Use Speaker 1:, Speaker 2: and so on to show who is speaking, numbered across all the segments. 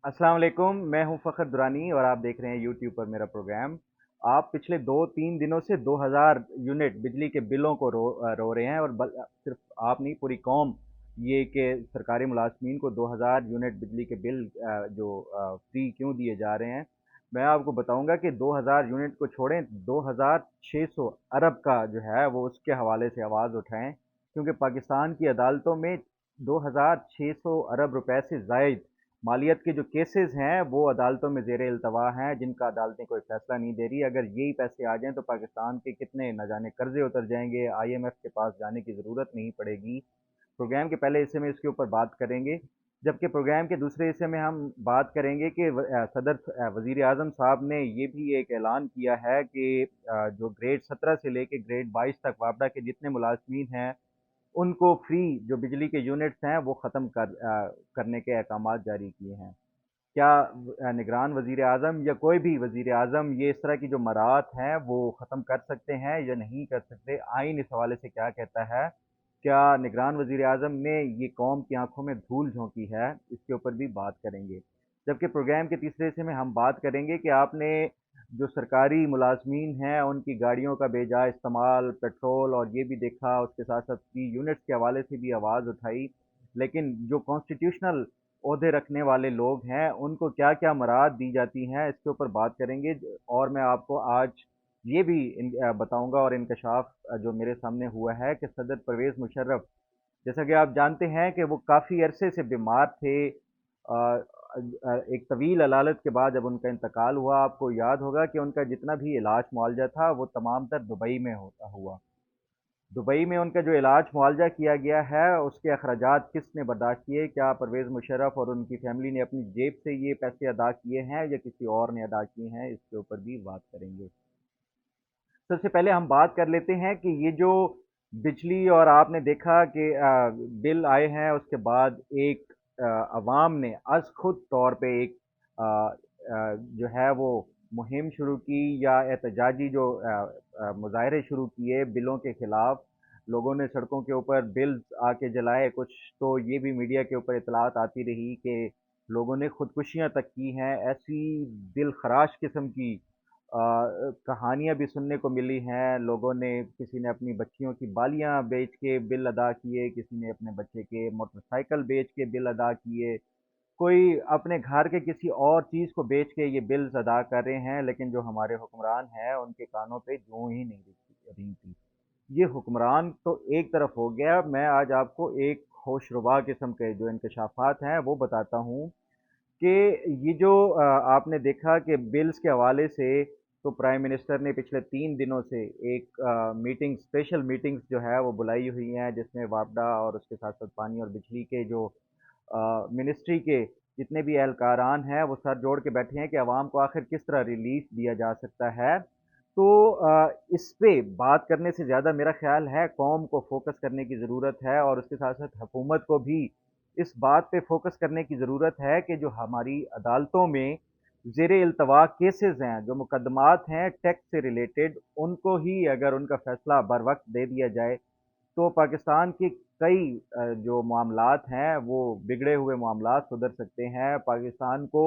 Speaker 1: अस्सलाम वालेकुम। मैं हूं फ़खर दुरानी और आप देख रहे हैं यूट्यूब पर मेरा प्रोग्राम। आप पिछले 2-3 दिनों से 2000 यूनिट बिजली के बिलों को रो रहे हैं और सिर्फ आप नहीं, पूरी कौम ये कि सरकारी मुलाजमीन को 2000 यूनिट बिजली के बिल फ्री क्यों दिए जा रहे हैं। मैं आपको बताऊंगा कि 2000 यूनिट को छोड़ें, 2600 अरब का जो है वो उसके हवाले से आवाज़ उठाएं, क्योंकि पाकिस्तान की अदालतों में 2600 अरब रुपए से ज़ायद मालियत के जो केसेस हैं वो अदालतों में ज़ेर इल्तवा हैं, जिनका अदालतें कोई फैसला नहीं दे रही। अगर यही पैसे आ जाएं तो पाकिस्तान के कितने न जाने कर्जे उतर जाएंगे, आईएमएफ के पास जाने की ज़रूरत नहीं पड़ेगी। प्रोग्राम के पहले हिस्से में इसके ऊपर बात करेंगे, जबकि प्रोग्राम के दूसरे हिस्से में हम बात करेंगे कि वज़ीर आज़म साहब ने ये भी एक ऐलान किया है कि जो ग्रेड 17 से लेके ग्रेड 22 तक वापडा के जितने मुलाजमीन हैं उनको फ्री जो बिजली के यूनिट्स हैं वो ख़त्म करने के अहकामात जारी किए हैं। क्या निगरान वज़ीर आज़म या कोई भी वज़ीर आज़म ये इस तरह की जो मराहत हैं वो ख़त्म कर सकते हैं या नहीं कर सकते? आइन इस हवाले से क्या कहता है? क्या निगरान वज़ीर आज़म ने ये कौम की आंखों में धूल झोंकी है? इसके ऊपर भी बात करेंगे। जबकि प्रोग्राम के तीसरे हिस्से में हम बात करेंगे कि आपने जो सरकारी मुलाजमीन हैं उनकी गाड़ियों का बेजा इस्तेमाल, पेट्रोल और ये भी देखा, उसके साथ साथ फ्री यूनिट्स के हवाले से भी आवाज़ उठाई। लेकिन जो कॉन्स्टिट्यूशनल ओहदे रखने वाले लोग हैं उनको क्या क्या मराद दी जाती हैं, इसके ऊपर बात करेंगे। और मैं आपको आज ये भी बताऊंगा और इंकशाफ जो मेरे सामने हुआ है कि सदर परवेज़ मुशर्रफ, जैसा कि आप जानते हैं कि वो काफ़ी अरसे से बीमार थे। एक तवील अलालत के बाद जब उनका इंतकाल हुआ, आपको याद होगा कि उनका जितना भी इलाज मुआवजा था वो तमाम तर दुबई में होता हुआ। दुबई में उनका जो इलाज मुआवजा किया गया है उसके अखराजात किसने बर्दाश्त किए? क्या परवेज़ मुशर्रफ और उनकी फैमिली ने अपनी जेब से ये पैसे अदा किए हैं या किसी और ने अदा किए हैं? इसके ऊपर भी बात करेंगे। सबसे पहले हम बात कर लेते हैं कि ये जो बिजली और आपने देखा कि बिल आए हैं, उसके बाद एक अवाम ने अज़ खुद तौर पे एक जो है वो मुहिम शुरू की या एहतजाजी जो मुजाहरे शुरू किए बिलों के खिलाफ। लोगों ने सड़कों के ऊपर बिल्स आके जलाए, कुछ तो ये भी मीडिया के ऊपर इतलात आती रही कि लोगों ने खुदकुशियां तक की हैं। ऐसी दिल खराश किस्म की कहानियाँ भी सुनने को मिली हैं। लोगों ने, किसी ने अपनी बच्चियों की बालियाँ बेच के बिल अदा किए, किसी ने अपने बच्चे के मोटरसाइकिल बेच के बिल अदा किए, कोई अपने घर के किसी और चीज़ को बेच के ये बिल्स अदा कर रहे हैं। लेकिन जो हमारे हुक्मरान हैं उनके कानों पे जूं ही नहीं रही थी। ये हुक्मरान तो एक तरफ हो गया, मैं आज आपको एक होशरुबा किस्म के जो इंकशाफात हैं वो बताता हूँ कि ये जो आपने देखा कि बिल्स के हवाले से तो प्राइम मिनिस्टर ने पिछले 3 दिनों से एक मीटिंग, स्पेशल मीटिंग्स जो है वो बुलाई हुई हैं, जिसमें वापडा और उसके साथ साथ पानी और बिजली के जो मिनिस्ट्री के जितने भी एहलकारान हैं वो सर जोड़ के बैठे हैं कि आवाम को आखिर किस तरह रिलीफ दिया जा सकता है। तो इस पे बात करने से ज़्यादा मेरा ख्याल है कौम को फोकस करने की ज़रूरत है और उसके साथ साथ हुकूमत को भी इस बात पे फोकस करने की ज़रूरत है कि जो हमारी अदालतों में ज़ेर इल्तवा केसेस हैं, जो मुकदमात हैं टैक्स से रिलेटेड, उनको ही अगर उनका फैसला बर वक्त दे दिया जाए तो पाकिस्तान के कई जो मामलात हैं वो बिगड़े हुए मामलात सुधर सकते हैं। पाकिस्तान को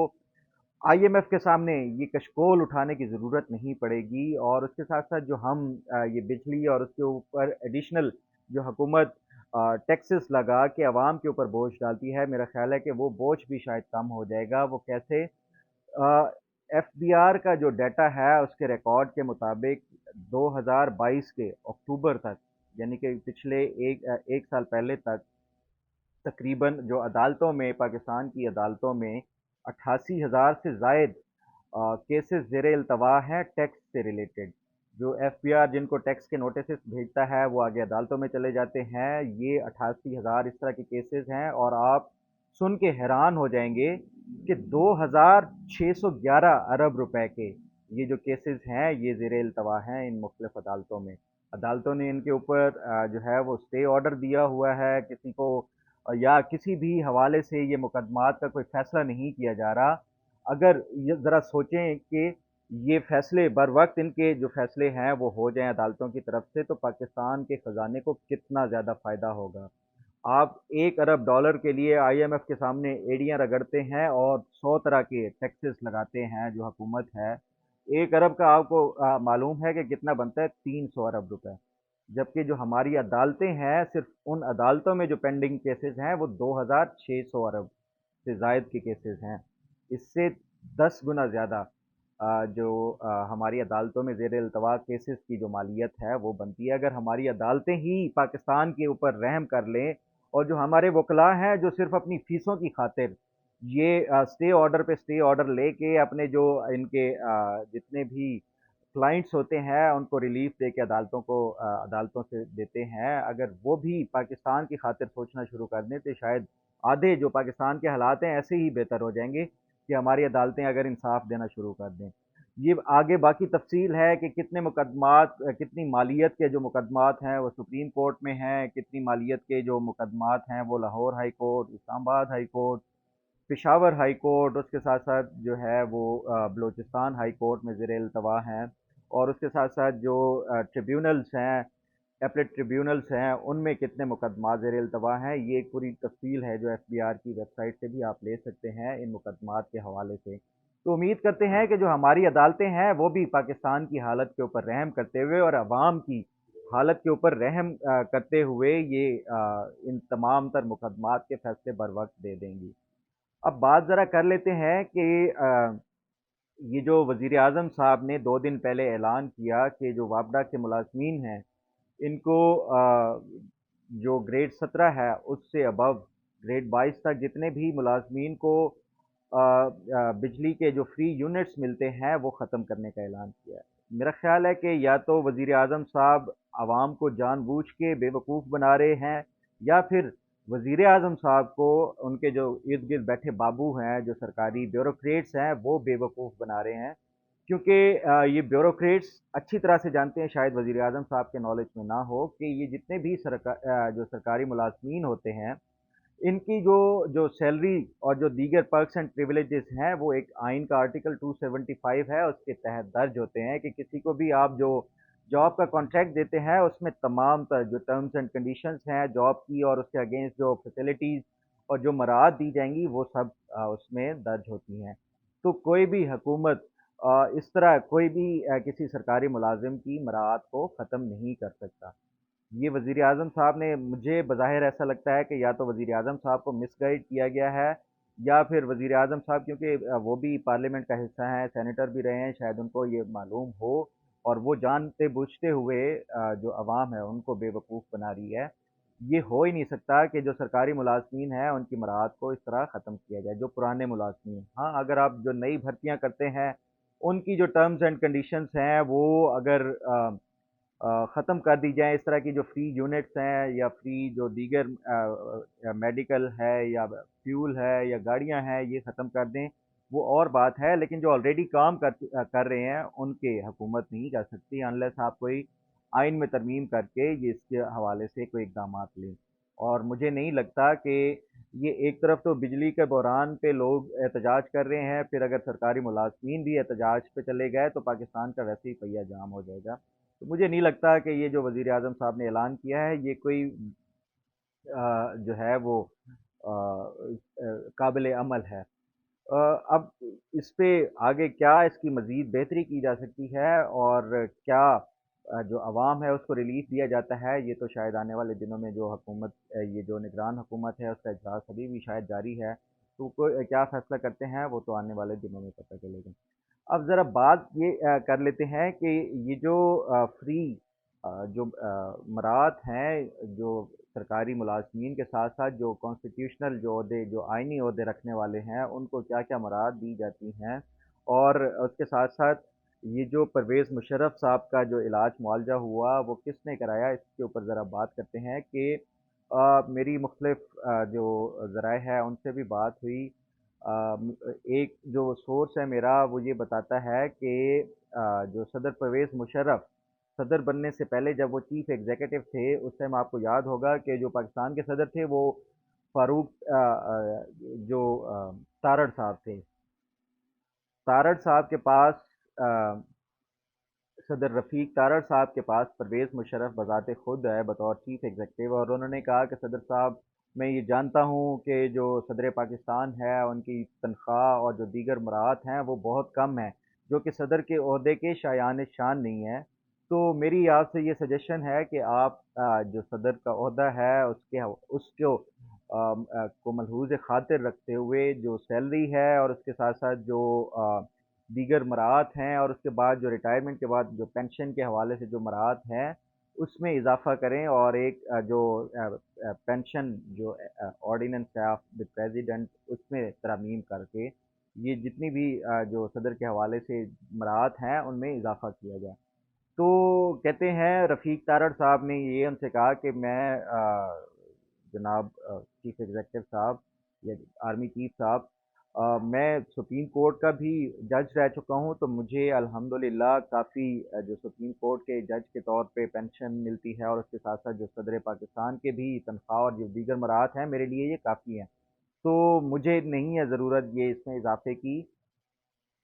Speaker 1: आईएमएफ के सामने ये कशकोल उठाने की ज़रूरत नहीं पड़ेगी। और उसके साथ साथ जो हम ये बिजली और उसके ऊपर एडिशनल जो हुकूमत टैक्सेस लगा के आवाम के ऊपर बोझ डालती है, मेरा ख्याल है कि वो बोझ भी शायद कम हो जाएगा। वो कैसे? एफबीआर का जो डाटा है उसके रिकॉर्ड के मुताबिक 2022 के अक्टूबर तक, यानी कि पिछले एक साल पहले तक, तकरीबन जो अदालतों में, पाकिस्तान की अदालतों में 88,000 से ज़ायद केसेस ज़ेर इल्तवा हैं टैक्स से रिलेटेड। जो एफबीआर जिनको टैक्स के नोटिस भेजता है वो आगे अदालतों में चले जाते हैं। ये 88,000 इस तरह के केसेस हैं और आप सुन के हैरान हो जाएंगे कि 2,611 अरब रुपए के ये जो केसेस हैं ये ज़ेर इल्तवा हैं इन मुख्तलिफ अदालतों में। अदालतों ने इनके ऊपर जो है वो स्टे ऑर्डर दिया हुआ है। किसी को या किसी भी हवाले से ये मुकदमात का कोई फैसला नहीं किया जा रहा। अगर ये ज़रा सोचें कि ये फैसले बर वक्त, इनके जो फैसले हैं वो हो जाएं अदालतों की तरफ से, तो पाकिस्तान के ख़जाने को कितना ज़्यादा फ़ायदा होगा। आप $1 अरब के लिए IMF के सामने एड़ियां रगड़ते हैं और 100 तरह के टैक्सेस लगाते हैं जो हुकूमत है। 1 अरब का आपको मालूम है कि कितना बनता है? 300 अरब रुपए। जबकि जो हमारी अदालतें हैं, सिर्फ उन अदालतों में जो पेंडिंग केसेस हैं वो 2600 अरब से जायद के केसेस हैं। इससे 10 गुना ज़्यादा जो हमारी अदालतों में ज़ेर इल्तवा केसेस की जो मालियत है वो बनती है। अगर हमारी अदालतें ही पाकिस्तान के ऊपर रहम कर लें और जो हमारे वकला हैं जो सिर्फ अपनी फीसों की खातिर ये स्टे ऑर्डर पे स्टे ऑर्डर लेके अपने जो इनके जितने भी क्लाइंट्स होते हैं उनको रिलीफ दे के अदालतों से देते हैं, अगर वो भी पाकिस्तान की खातिर सोचना शुरू कर दें तो शायद आधे जो पाकिस्तान के हालात हैं ऐसे ही बेहतर हो जाएंगे कि हमारी अदालतें अगर इंसाफ देना शुरू कर दें। ये आगे बाकी तफसील है कि कितने मुकदमात कितनी मालियत के जो मुकदमात हैं वो सुप्रीम कोर्ट में हैं, कितनी मालियत के जो मुकदमात हैं वो Lahore high court, Islamabad high court, Peshawar high court, उसके साथ साथ जो है वो बलूचिस्तान हाई कोर्ट में ज़ेर इल्तवा हैं। और उसके साथ साथ जो ट्रिब्यूनल्स हैं, एपलेट ट्रिब्यूनल्स हैं, उनमें कितने मुकदमा ज़ेर इल्तवा हैं, ये एक पूरी तफसील है जो एफबीआर की वेबसाइट से भी आप ले सकते हैं इन मुकदमात के हवाले से। तो उम्मीद करते हैं कि जो हमारी अदालतें हैं वो भी पाकिस्तान की हालत के ऊपर रहम करते हुए और अवाम की हालत के ऊपर रहम करते हुए ये इन तमाम तर मुकदमात के फैसले बर वक्त दे देंगी। अब बात ज़रा कर लेते हैं कि ये जो वज़ीर आज़म साहब ने 2 दिन पहले ऐलान किया कि जो वापडा के मुलाज़मीन हैं इनको जो ग्रेड 17 है उससे अबव ग्रेड 22 तक जितने भी मुलाज़मीन को बिजली के जो फ्री यूनिट्स मिलते हैं वो ख़त्म करने का ऐलान किया है। मेरा ख्याल है कि या तो वज़ीर आज़म साहब आवाम को जानबूझ के बेवकूफ़ बना रहे हैं या फिर वज़ीर आज़म साहब को उनके जो इर्द गिर्द बैठे बाबू हैं, जो सरकारी ब्यूरोक्रेट्स हैं, वो बेवकूफ़ बना रहे हैं। क्योंकि ये ब्यूरोक्रेट्स अच्छी तरह से जानते हैं, शायद वज़ीर आज़म साहब के नॉलेज में ना हो, कि ये जितने भी जो सरकारी मुलाज़मीन होते हैं, इनकी जो जो सैलरी और जो दीगर पर्क्स एंड प्रिविलेजेस हैं, वो एक आइन का आर्टिकल 275 है, उसके तहत दर्ज होते हैं कि किसी को भी आप जो जॉब का कॉन्ट्रैक्ट देते हैं, उसमें तमाम जो टर्म्स एंड कंडीशंस हैं जॉब की और उसके अगेंस्ट जो फैसिलिटीज़ और जो मराहत दी जाएंगी, वो सब उसमें दर्ज होती हैं। तो कोई भी हुकूमत इस तरह कोई भी किसी सरकारी मुलाजिम की मराहत को ख़त्म नहीं कर सकता। ये वज़ीर आज़म साहब ने, मुझे बज़ाहिर ऐसा लगता है कि या तो वज़ीर आज़म साहब को मिसगाइड किया गया है या फिर वज़ीर आज़म साहब, क्योंकि वो भी पार्लियामेंट का हिस्सा हैं, सेनेटर भी रहे हैं, शायद उनको ये मालूम हो और वो जानते बूझते हुए जो अवाम है उनको बेवकूफ़ बना रही है। ये हो ही नहीं सकता कि जो सरकारी मुलाज़मीन हैं उनकी मराहत को इस तरह ख़त्म किया जाए, जो पुराने मुलाज़मीन। हाँ, अगर आप जो नई भर्तियाँ करते हैं उनकी जो टर्म्स एंड कंडीशंस हैं वो अगर ख़त्म कर दी जाए, इस तरह की जो फ्री यूनिट्स हैं या फ्री जो दीगर मेडिकल है या फ्यूल है या गाड़ियां हैं, ये ख़त्म कर दें, वो और बात है। लेकिन जो ऑलरेडी काम कर रहे हैं उनके हुकूमत नहीं कर सकती अनलेस आप कोई आइन में तरमीम करके ये इसके हवाले से कोई इकदाम लें। और मुझे नहीं लगता कि ये एक तरफ तो बिजली के बहरान पे लोग एहतजाज कर रहे हैं, फिर अगर सरकारी मुलाजमीन भी एहतजाज पे चले गए तो पाकिस्तान का वैसे ही पहिया जाम हो जाएगा। तो मुझे नहीं लगता कि ये जो वज़ीर आज़म साहब ने ऐलान किया है ये कोई जो है वो काबिल अमल है। अब इस पे आगे क्या इसकी मज़ीद बेहतरी की जा सकती है और क्या जो अवाम है उसको रिलीफ दिया जाता है, ये तो शायद आने वाले दिनों में जो हुकूमत ये जो निगरान हुकूमत है उसका इजलास अभी भी शायद जारी है, तो कोई क्या फ़ैसला करते हैं वो तो आने वाले दिनों में पता चलेगा। अब ज़रा बात ये कर लेते हैं कि ये जो फ्री जो मराहत हैं जो सरकारी मुलाजमीन के साथ साथ जो कॉन्स्टिट्यूशनल जो ओहदे जो आइनी ओहदे रखने वाले हैं उनको क्या क्या मराहत दी जाती हैं, और उसके साथ साथ ये जो परवेज़ मुशर्रफ साहब का जो इलाज मुआवजा हुआ वो किसने कराया, इसके ऊपर ज़रा बात करते हैं कि मेरी मुख्तलिफ जो ज़राए हैं उनसे भी बात हुई। एक जो सोर्स है मेरा वो ये बताता है कि जो सदर परवेज़ मुशर्रफ सदर बनने से पहले जब वो चीफ एग्जीक्यूटिव थे उस टाइम आपको याद होगा कि जो पाकिस्तान के सदर थे वो फारूक जो तारड़ साहब थे। तारड़ साहब के पास अ, सदर रफ़ीक तारड़ साहब के पास परवेज़ मुशर्रफ बज़ाते खुद आए बतौर चीफ एग्जीक्यूटिव और उन्होंने कहा कि सदर साहब मैं ये जानता हूँ कि जो सदर पाकिस्तान है उनकी तनख्वाह और जो दीगर मराहत हैं वो बहुत कम है, जो कि सदर के ओहदे के शायान शान नहीं है। तो मेरी आपसे ये सजेशन है कि आप जो सदर का ओहदा है उसको को मलहूज़ खातिर रखते हुए जो सैलरी है और उसके साथ साथ जो दीगर मराहत हैं और उसके बाद जो रिटायरमेंट के बाद जो पेंशन के हवाले से जो मराहत हैं उसमें इजाफा करें, और एक जो पेंशन जो ऑर्डिनेंस है ऑफ द प्रेसिडेंट उसमें तरमीम करके ये जितनी भी जो सदर के हवाले से मराहत हैं उनमें इजाफा किया जाए। तो कहते हैं रफ़ीक तारड़ साहब ने ये उनसे कहा कि मैं जनाब चीफ एग्जेक्टिव साहब या आर्मी चीफ साहब, मैं सुप्रीम कोर्ट का भी जज रह चुका हूँ, तो मुझे अल्हम्दुलिल्लाह काफ़ी जो सुप्रीम कोर्ट के जज के तौर पे पेंशन मिलती है और उसके साथ साथ जो सदर पाकिस्तान के भी तनख्वाह और जो दीगर मराहत हैं मेरे लिए ये काफ़ी हैं। तो मुझे नहीं है ज़रूरत ये इसमें इजाफे की।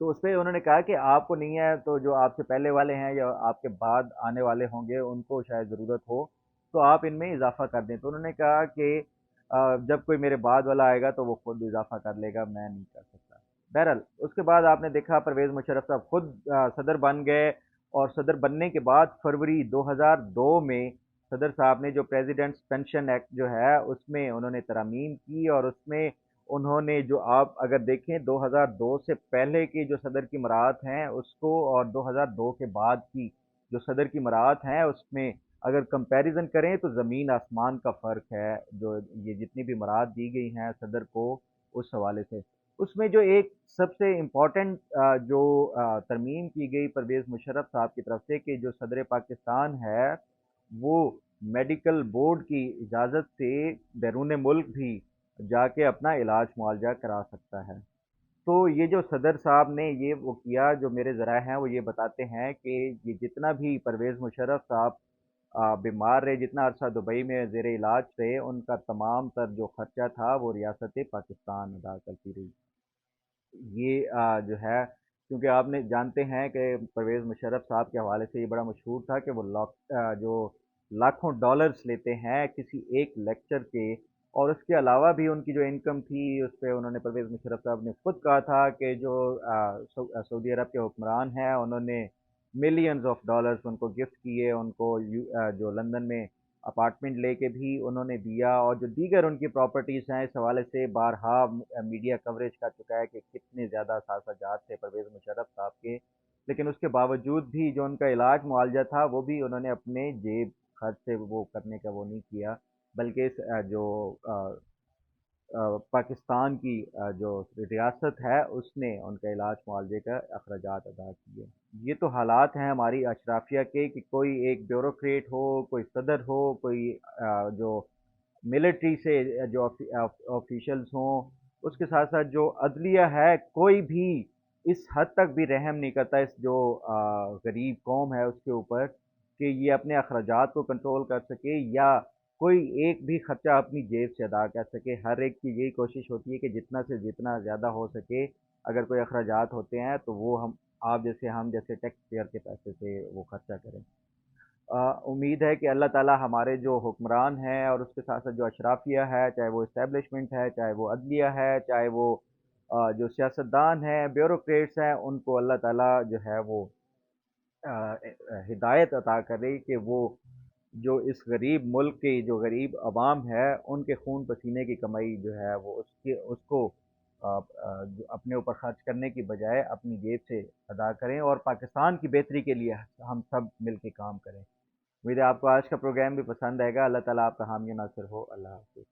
Speaker 1: तो उसपे उन्होंने कहा कि आपको नहीं है तो जो आपसे पहले वाले हैं या आपके बाद आने वाले होंगे उनको शायद ज़रूरत हो, तो आप इनमें इजाफ़ा कर दें। तो उन्होंने कहा कि जब कोई मेरे बाद वाला आएगा तो वो खुद इजाफ़ा कर लेगा, मैं नहीं कर सकता। बहरहाल उसके बाद आपने देखा परवेज़ मुशर्रफ साहब खुद सदर बन गए, और सदर बनने के बाद फरवरी 2002 में सदर साहब ने जो प्रेसिडेंट्स पेंशन एक्ट जो है उसमें उन्होंने तरमीम की, और उसमें उन्होंने जो आप अगर देखें 2002 से पहले की जो सदर की मराहत हैं उसको और 2002 के बाद की जो सदर की मराहत हैं उसमें अगर कंपैरिजन करें तो ज़मीन आसमान का फ़र्क है। जो ये जितनी भी मराहत दी गई हैं सदर को उस हवाले से, उसमें जो एक सबसे इम्पोर्टेंट जो तरमीम की गई परवेज़ मुशर्रफ साहब की तरफ से कि जो सदर पाकिस्तान है वो मेडिकल बोर्ड की इजाज़त से बैरून मुल्क भी जाके अपना इलाज मुआवजा करा सकता है। तो ये जो सदर साहब ने ये वो किया, जो मेरे ज़राए हैं वो ये बताते हैं कि ये जितना भी परवेज़ मुशर्रफ साहब बीमार रहे, जितना अरसा दुबई में ज़ेर इलाज रहे, उनका तमाम तर जो खर्चा था वो रियासत पाकिस्तान अदा करती रही। ये जो है, क्योंकि आपने जानते हैं कि परवेज़ मुशर्रफ साहब के हवाले से ये बड़ा मशहूर था कि वो जो लाखों डॉलर्स लेते हैं किसी एक लेक्चर के, और उसके अलावा भी उनकी जो इनकम थी उस पे उन्होंने परवेज़ मुशर्रफ साहब ने खुद कहा था कि जो सऊदी अरब के हुक्मरान हैं उन्होंने मिलियंस ऑफ डॉलर्स उनको गिफ्ट किए, उनको जो लंदन में अपार्टमेंट लेके भी उन्होंने दिया, और जो दीगर उनकी प्रॉपर्टीज़ हैं इस हवाले से बारहा मीडिया कवरेज कर चुका है कि कितने ज़्यादा साज़ात थे परवेज़ मुशर्रफ साहब के। लेकिन उसके बावजूद भी जो उनका इलाज मुआवजा था वो भी उन्होंने अपने जेब खर्च से वो करने का वो नहीं किया, बल्कि इस जो पाकिस्तान की जो रियासत है उसने उनका इलाज मुआवजे का अखराजात अदा किए। ये तो हालात हैं हमारी अशराफिया के कि कोई एक ब्यूरोक्रेट हो, कोई सदर हो, कोई जो मिलिट्री से जो ऑफिशियल्स हों, उसके साथ साथ जो अदलिया है, कोई भी इस हद तक भी रहम नहीं करता इस जो गरीब कौम है उसके ऊपर कि ये अपने अखराजात को कंट्रोल कर सके या कोई एक भी खर्चा अपनी जेब से अदा कर सके। हर एक की यही कोशिश होती है कि जितना से जितना ज़्यादा हो सके, अगर कोई अखराजात होते हैं तो वो हम जैसे टैक्स पेयर के पैसे से वो खर्चा करें। उम्मीद है कि अल्लाह ताला हमारे जो हुक्मरान हैं और उसके साथ साथ जो अशराफिया है, चाहे वो इस्टेब्लिशमेंट है, चाहे वो अदलिया है, चाहे वो जो सियासतदान हैं, ब्यूरोक्रेट्स हैं, उनको अल्लाह ताला जो है वो हिदायत अता करे कि वो जो इस गरीब मुल्क की जो गरीब अवाम है उनके खून पसीने की कमाई जो है वो उसको जो अपने ऊपर खर्च करने की बजाय अपनी जेब से अदा करें और पाकिस्तान की बेहतरी के लिए हम सब मिल के काम करें। उम्मीद है आपको आज का प्रोग्राम भी पसंद आएगा। अल्लाह ताला आपका हामी नासिर हो। अल्लाह हाफ़िज़।